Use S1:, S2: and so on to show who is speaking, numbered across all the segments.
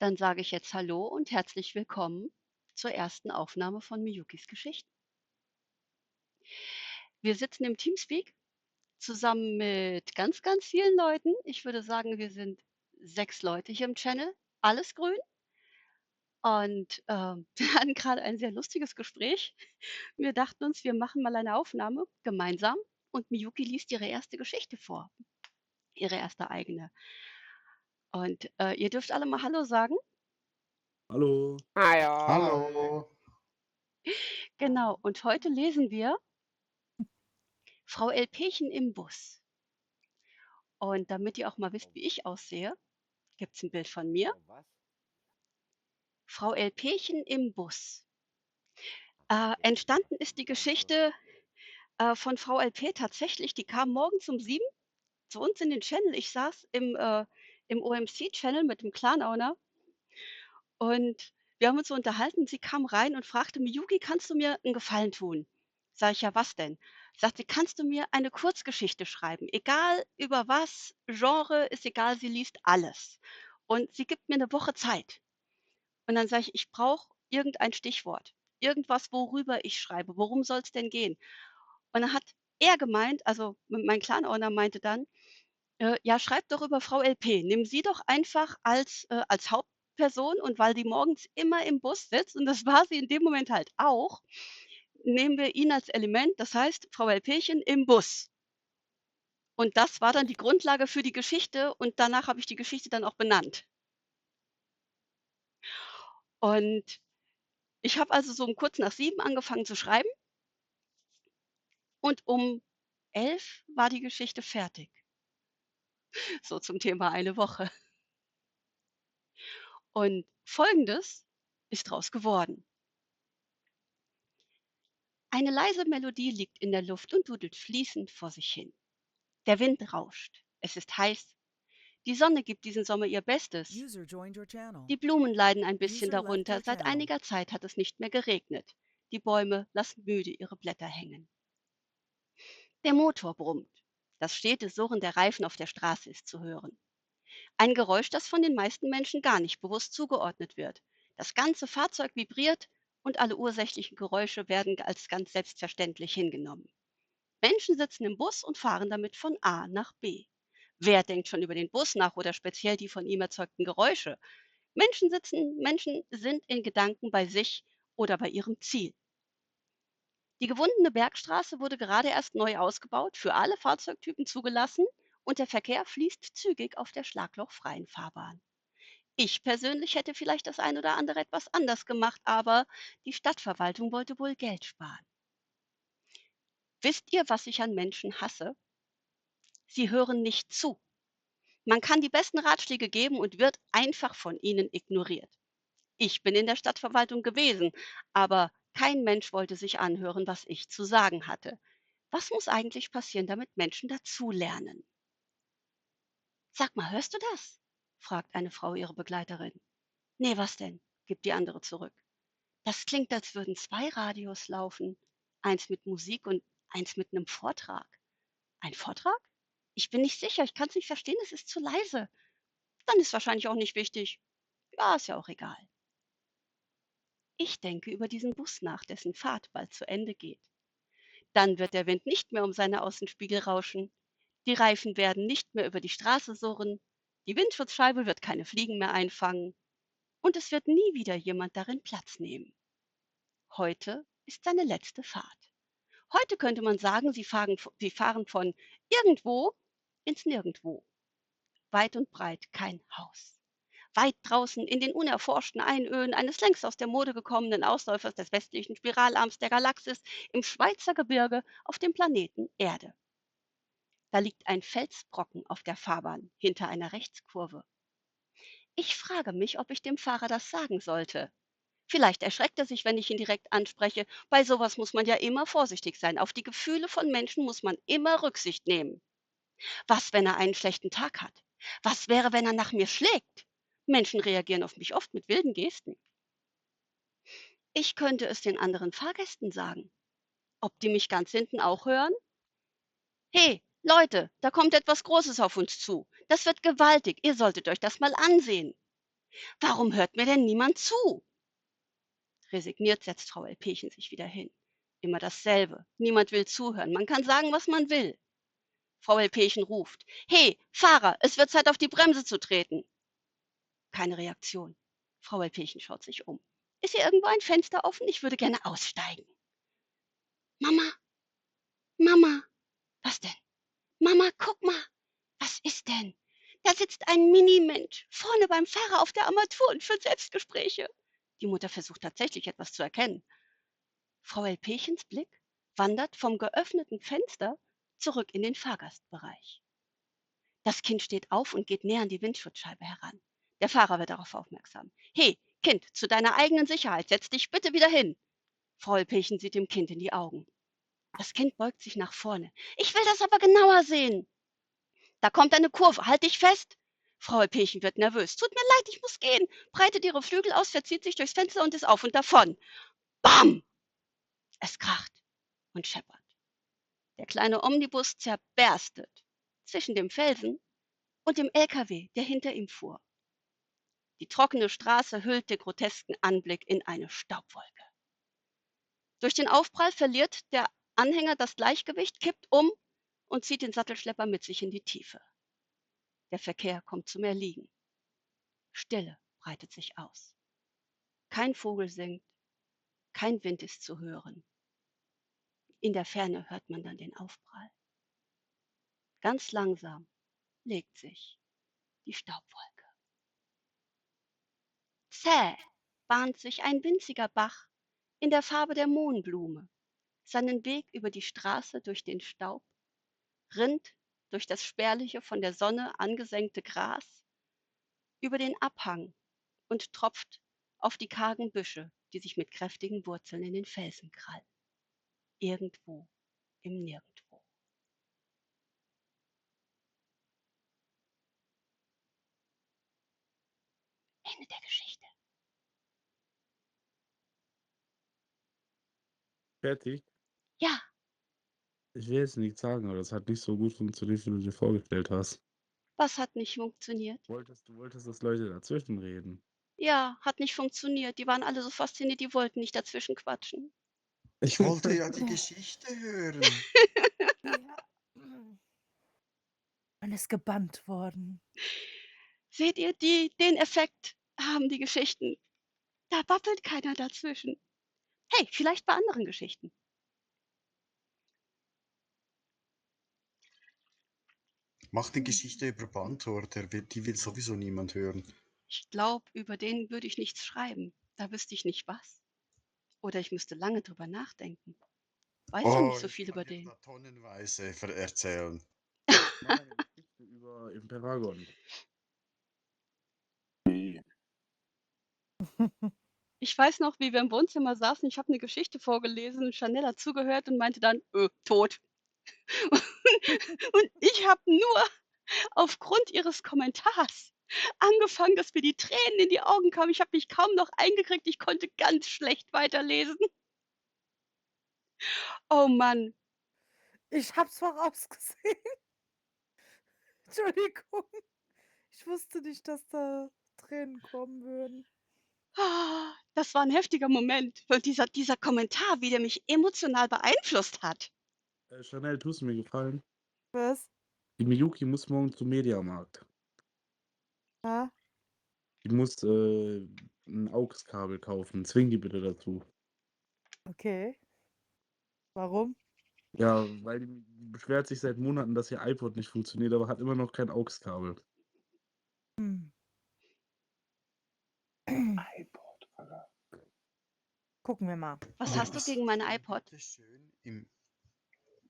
S1: Dann sage ich jetzt Hallo und herzlich willkommen zur ersten Aufnahme von Miyukis Geschichten. Wir sitzen im Teamspeak zusammen mit ganz, ganz vielen Leuten. Ich würde sagen, wir sind 6 Leute hier im Channel, alles grün. Und wir hatten gerade ein sehr lustiges Gespräch. Wir dachten uns, wir machen mal eine Aufnahme gemeinsam und Miyuki liest ihre erste Geschichte vor, ihre erste eigene. Und ihr dürft alle mal Hallo sagen.
S2: Hallo.
S3: Hallo.
S4: Hallo.
S1: Genau, und heute lesen wir Frau Elpechen im Bus. Und damit ihr auch mal wisst,
S3: Oh,
S1: wie ich aussehe, gibt's 'n Bild von mir.
S3: oh was?
S1: Frau Elpechen im Bus.
S3: Okay,
S1: Entstanden
S3: das
S1: ist die
S3: ist also
S1: Geschichte, von Frau Elpe tatsächlich. Die kam morgens um 7 zu uns in den Channel. Ich saß im OMC-Channel mit dem Clan-Owner und wir haben uns so unterhalten. Sie kam rein und fragte mich: „Yuki, kannst du mir 'n Gefallen tun?“ Sage ich: „Ja, was denn?“ Sagt sie: „Kannst du mir eine Kurzgeschichte schreiben? Egal über was, Genre ist egal, sie liest alles. Und sie gibt mir 'ne Woche Zeit.“ Und dann sage ich: „Ich brauche irgendein Stichwort, irgendwas, worüber ich schreibe. Worum soll's denn gehen?“ Und dann hat er gemeint, also mein Clan-Owner meinte dann: „Ja, schreib doch über Frau LP. Nimm sie doch einfach als Hauptperson und weil die morgens immer im Bus sitzt und das war sie in dem Moment halt auch, nehmen wir ihn als Element, das heißt Frau LPchen im Bus.“ Und das war dann die Grundlage für die Geschichte und danach habe ich die Geschichte dann auch benannt. Und ich habe also so um kurz nach 7 angefangen zu schreiben und um 11 war die Geschichte fertig. So zum Thema eine Woche. Und Folgendes ist draus geworden. Eine leise Melodie liegt in der Luft und dudelt fließend vor sich hin. Der Wind rauscht. Es ist heiß. Die Sonne gibt diesen Sommer ihr Bestes.
S5: User joined your channel.
S1: Die Blumen leiden ein bisschen
S5: User left
S1: darunter.
S5: your
S1: Seit
S5: channel.
S1: einiger Zeit hat es nicht mehr geregnet. Die Bäume lassen müde ihre Blätter hängen. Der Motor brummt. Das stete Surren der Reifen auf der Straße ist zu hören. Ein Geräusch, das von den meisten Menschen gar nicht bewusst zugeordnet wird. Das ganze Fahrzeug vibriert und alle ursächlichen Geräusche werden als ganz selbstverständlich hingenommen. Menschen sitzen im Bus und fahren damit von A nach B. Wer denkt schon über den Bus nach oder speziell die von ihm erzeugten Geräusche? Menschen sind in Gedanken bei sich oder bei ihrem Ziel. Die gewundene Bergstraße wurde gerade erst neu ausgebaut, für alle Fahrzeugtypen zugelassen und der Verkehr fließt zügig auf der schlaglochfreien Fahrbahn. Ich persönlich hätte vielleicht das ein oder andere etwas anders gemacht, aber die Stadtverwaltung wollte wohl Geld sparen. Wisst ihr, was ich an Menschen hasse? Sie hören nicht zu. Man kann die besten Ratschläge geben und wird einfach von ihnen ignoriert. Ich bin in der Stadtverwaltung gewesen, aber kein Mensch wollte sich anhören, was ich zu sagen hatte. Was muss eigentlich passieren, damit Menschen dazulernen? Sag mal, hörst du das? Fragt eine Frau ihre Begleiterin. Nee, was denn? Gibt die andere zurück. Das klingt, als würden 2 Radios laufen. Eins mit Musik und eins mit 'nem Vortrag. Ein Vortrag? Ich bin nicht sicher, ich kann's nicht verstehen, es ist zu leise. Dann ist wahrscheinlich auch nicht wichtig. Ja, ist ja auch egal. Ich denke über diesen Bus nach, dessen Fahrt bald zu Ende geht. Dann wird der Wind nicht mehr um seine Außenspiegel rauschen. Die Reifen werden nicht mehr über die Straße surren. Die Windschutzscheibe wird keine Fliegen mehr einfangen. Und es wird nie wieder jemand darin Platz nehmen. Heute ist seine letzte Fahrt. Heute könnte man sagen, sie fahren von irgendwo ins Nirgendwo. Weit und breit kein Haus. Weit draußen in den unerforschten Einöden eines längst aus der Mode gekommenen Ausläufers des westlichen Spiralarms der Galaxis im Schweizer Gebirge auf dem Planeten Erde. Da liegt ein Felsbrocken auf der Fahrbahn hinter einer Rechtskurve. Ich frage mich, ob ich dem Fahrer das sagen sollte. Vielleicht erschreckt er sich, wenn ich ihn direkt anspreche. Bei sowas muss man ja immer vorsichtig sein. Auf die Gefühle von Menschen muss man immer Rücksicht nehmen. Was, wenn er einen schlechten Tag hat? Was wäre, wenn er nach mir schlägt? Menschen reagieren auf mich oft mit wilden Gesten. Ich könnte es den anderen Fahrgästen sagen. Ob die mich ganz hinten auch hören? Hey, Leute, da kommt etwas Großes auf uns zu. Das wird gewaltig. Ihr solltet euch das mal ansehen. Warum hört mir denn niemand zu? Resigniert setzt Frau Elpechen sich wieder hin. Immer dasselbe. Niemand will zuhören. Man kann sagen, was man will. Frau Elpechen ruft. Hey, Fahrer, es wird Zeit, auf die Bremse zu treten. Keine Reaktion. Frau Elpechen schaut sich um. Ist hier irgendwo ein Fenster offen? Ich würde gerne aussteigen. Mama, Mama. Was denn? Mama, guck mal. Was ist denn? Da sitzt ein Minimensch vorne beim Fahrer auf der Armatur und führt Selbstgespräche. Die Mutter versucht tatsächlich etwas zu erkennen. Frau Elpechens Blick wandert vom geöffneten Fenster zurück in den Fahrgastbereich. Das Kind steht auf und geht näher an die Windschutzscheibe heran. Der Fahrer wird darauf aufmerksam. Hey, Kind, zu deiner eigenen Sicherheit, setz dich bitte wieder hin. Frau Elpechen sieht dem Kind in die Augen. Das Kind beugt sich nach vorne. Ich will das aber genauer sehen. Da kommt eine Kurve, halt dich fest. Frau Elpechen wird nervös. Tut mir leid, ich muss gehen. Breitet ihre Flügel aus, verzieht sich durchs Fenster und ist auf und davon. Bam! Es kracht und scheppert. Der kleine Omnibus zerberstet zwischen dem Felsen und dem LKW, der hinter ihm fuhr. Die trockene Straße hüllt den grotesken Anblick in eine Staubwolke. Durch den Aufprall verliert der Anhänger das Gleichgewicht, kippt um und zieht den Sattelschlepper mit sich in die Tiefe. Der Verkehr kommt zum Erliegen. Stille breitet sich aus. Kein Vogel singt, kein Wind ist zu hören. In der Ferne hört man dann den Aufprall. Ganz langsam legt sich die Staubwolke. Zäh bahnt sich ein winziger Bach in der Farbe der Mohnblume seinen Weg über die Straße durch den Staub, rinnt durch das spärliche, von der Sonne angesenkte Gras, über den Abhang und tropft auf die kargen Büsche, die sich mit kräftigen Wurzeln in den Felsen krallen. Irgendwo im Nirgendwo. Ende der Geschichte.
S2: Fertig?
S1: Ja,
S2: Ich will jetzt nichts sagen, aber das hat nicht so gut funktioniert, wie du dir vorgestellt hast.
S1: was hat nicht funktioniert?
S2: Du wolltest, dass Leute dazwischen reden.
S1: Ja, hat nicht funktioniert. Die waren alle so fasziniert, die wollten nicht dazwischen quatschen.
S3: Ich wollte ja die Geschichte hören.
S4: Ja. Man ist gebannt worden.
S1: Seht ihr, den Effekt haben die Geschichten. Da wappelt keiner dazwischen. Hey, vielleicht bei anderen Geschichten.
S3: Mach die Geschichte über Bantor, die will sowieso niemand hören.
S1: Ich glaube, über den würde ich nichts schreiben. Da wüsste ich nicht was. Oder ich müsste lange drüber nachdenken. Weiß ja nicht so
S3: ich
S1: viel
S3: kann
S1: über
S3: dir
S1: den.
S3: da tonnenweise erzählen.
S2: Mach eine Geschichte über Imperagon.
S1: Ich weiß noch, wie wir im Wohnzimmer saßen. Ich habe eine Geschichte vorgelesen. Chanel hat zugehört und meinte dann, tot. Und ich habe nur aufgrund ihres Kommentars angefangen, dass mir die Tränen in die Augen kamen. Ich habe mich kaum noch eingekriegt. Ich konnte ganz schlecht weiterlesen. Oh Mann.
S4: Ich hab's vorausgesehen. Entschuldigung. Ich wusste nicht, dass da Tränen kommen würden.
S1: Das war ein heftiger Moment. Und dieser Kommentar, wie der mich emotional beeinflusst hat.
S2: Chanel, tust du mir gefallen?
S4: Was?
S2: Die Miyuki muss morgen zum Mediamarkt.
S4: Ja?
S2: Die muss ein AUX-Kabel kaufen. Zwing die bitte dazu.
S4: Okay. Warum?
S2: Ja, weil die beschwert sich seit Monaten, dass ihr iPod nicht funktioniert, aber hat immer noch kein AUX-Kabel.
S4: Hm.
S5: iPod, Alter.
S4: Gucken wir mal.
S1: Was hast du gegen meine iPod?
S3: Schön im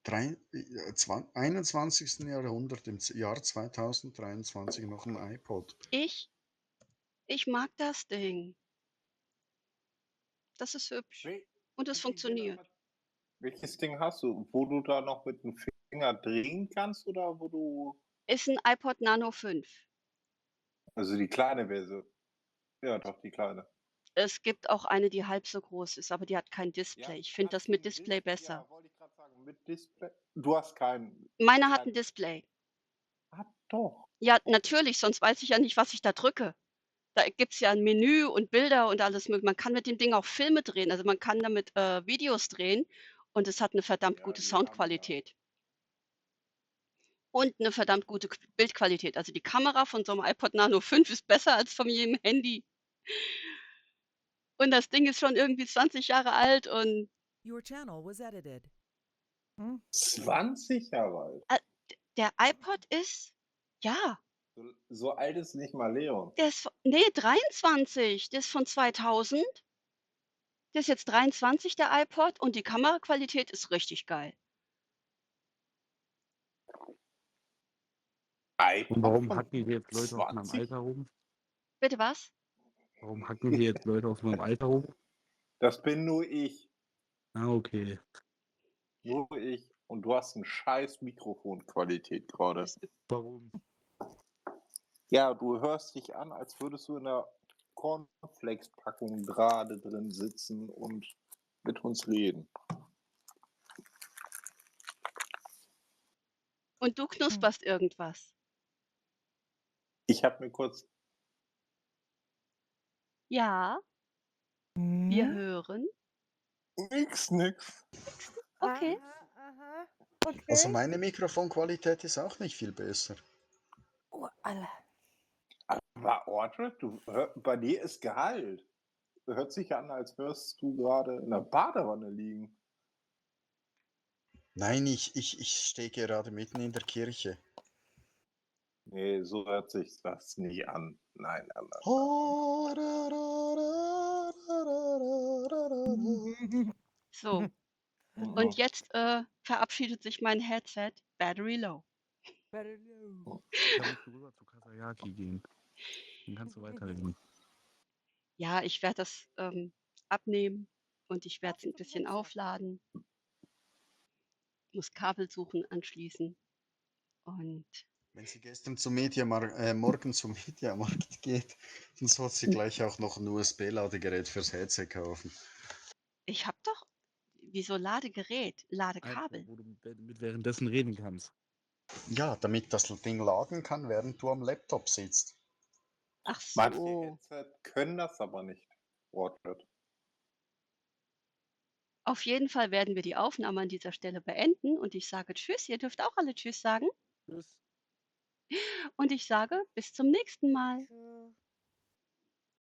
S3: 21. Jahrhundert, im Jahr 2023 noch ein iPod.
S1: Ich mag das Ding. Das ist hübsch. Und es funktioniert.
S5: Welches Ding hast du? Wo du da noch mit dem Finger drehen kannst oder wo du.
S1: Ist ein iPod Nano 5.
S5: Also die kleine Version. Ja, doch, die kleine.
S1: Es gibt auch eine, die halb so groß ist, aber die hat kein Display. Ich finde das mit Display besser.
S5: Ja, wollte ich gerade sagen, mit Display. Du hast keinen.
S1: Meine hat ein Display.
S5: Ah, doch.
S1: Ja, natürlich, sonst weiß ich ja nicht, was ich da drücke. Da gibt's ja 'n Menü und Bilder und alles mögliche. Man kann mit dem Ding auch Filme drehen. Also, man kann damit, Videos drehen und es hat 'ne verdammt
S5: Ja,
S1: gute
S5: die haben ja.
S1: Soundqualität. Und 'ne verdammt gute Q Bildqualität. Also, die Kamera von so 'nem iPod Nano 5 ist besser als von jedem Handy. Und das Ding ist schon irgendwie 20 Jahre alt und
S6: Your channel was edited.
S4: Hm.
S5: 20 Jahre alt.
S1: der iPod ist ja,
S5: So alt ist nicht mal Leon.
S1: der ist 23. Der ist von 2000. Der ist jetzt 23, der iPod, und die Kameraqualität ist richtig geil.
S2: Und warum
S5: von
S2: hacken hier jetzt Leute auf meinem
S5: 20?
S2: Alter rum?
S1: Bitte was?
S2: Warum hacken hier jetzt Leute auf meinem Alter rum?
S5: Das bin nur ich.
S2: Ah, okay.
S5: Nur ich. Und du hast 'n scheiß Mikrofonqualität gerade.
S1: Das
S2: Warum?
S5: Ja, du hörst dich an, als würdest du in 'ner Cornflakes-Packung gerade drin sitzen und mit uns reden.
S1: Und du knusperst irgendwas.
S5: Ich habe mir kurz
S1: Ja, wir
S4: Mhm.
S1: hören.
S5: nix.
S1: Okay.
S4: Aha.
S3: Also
S4: Okay.
S3: meine Mikrofonqualität ist auch nicht viel besser.
S4: Oh, alle.
S5: Aber Ordred, bei dir ist Gehalt. Hört sich an, als würdest du gerade in 'ner Badewanne liegen.
S3: Nein, ich stehe gerade mitten in der Kirche.
S5: Ne, so hört sich das nicht an. Nein, nein, nein.
S1: So,
S5: Mhm.
S1: und jetzt, verabschiedet sich mein Headset. Battery low.
S4: Better know.
S2: Dann musst du rüber zu Kasayaki gehen. Dann kannst du weiterreden.
S1: Ja, ich werde das, abnehmen und ich werde es 'n bisschen aufladen. Muss Kabel suchen, anschließen und
S3: Wenn sie gestern zum morgen zum Mediamarkt geht, dann soll sie gleich auch noch 'n USB-Ladegerät fürs Headset kaufen.
S1: ich habe doch wieso Ladegerät? Ladekabel.
S2: Wo du mit währenddessen reden kannst.
S3: Ja, damit das Ding laden kann, während du am Laptop sitzt.
S1: Ach
S5: Manche
S1: so.
S5: Headset können das aber nicht, Ordred.
S1: Auf jeden Fall werden wir die Aufnahme an dieser Stelle beenden und ich sage tschüss. Ihr dürft auch alle tschüss sagen.
S2: Tschüss.
S1: Und ich sage bis zum nächsten Mal.
S4: Ja.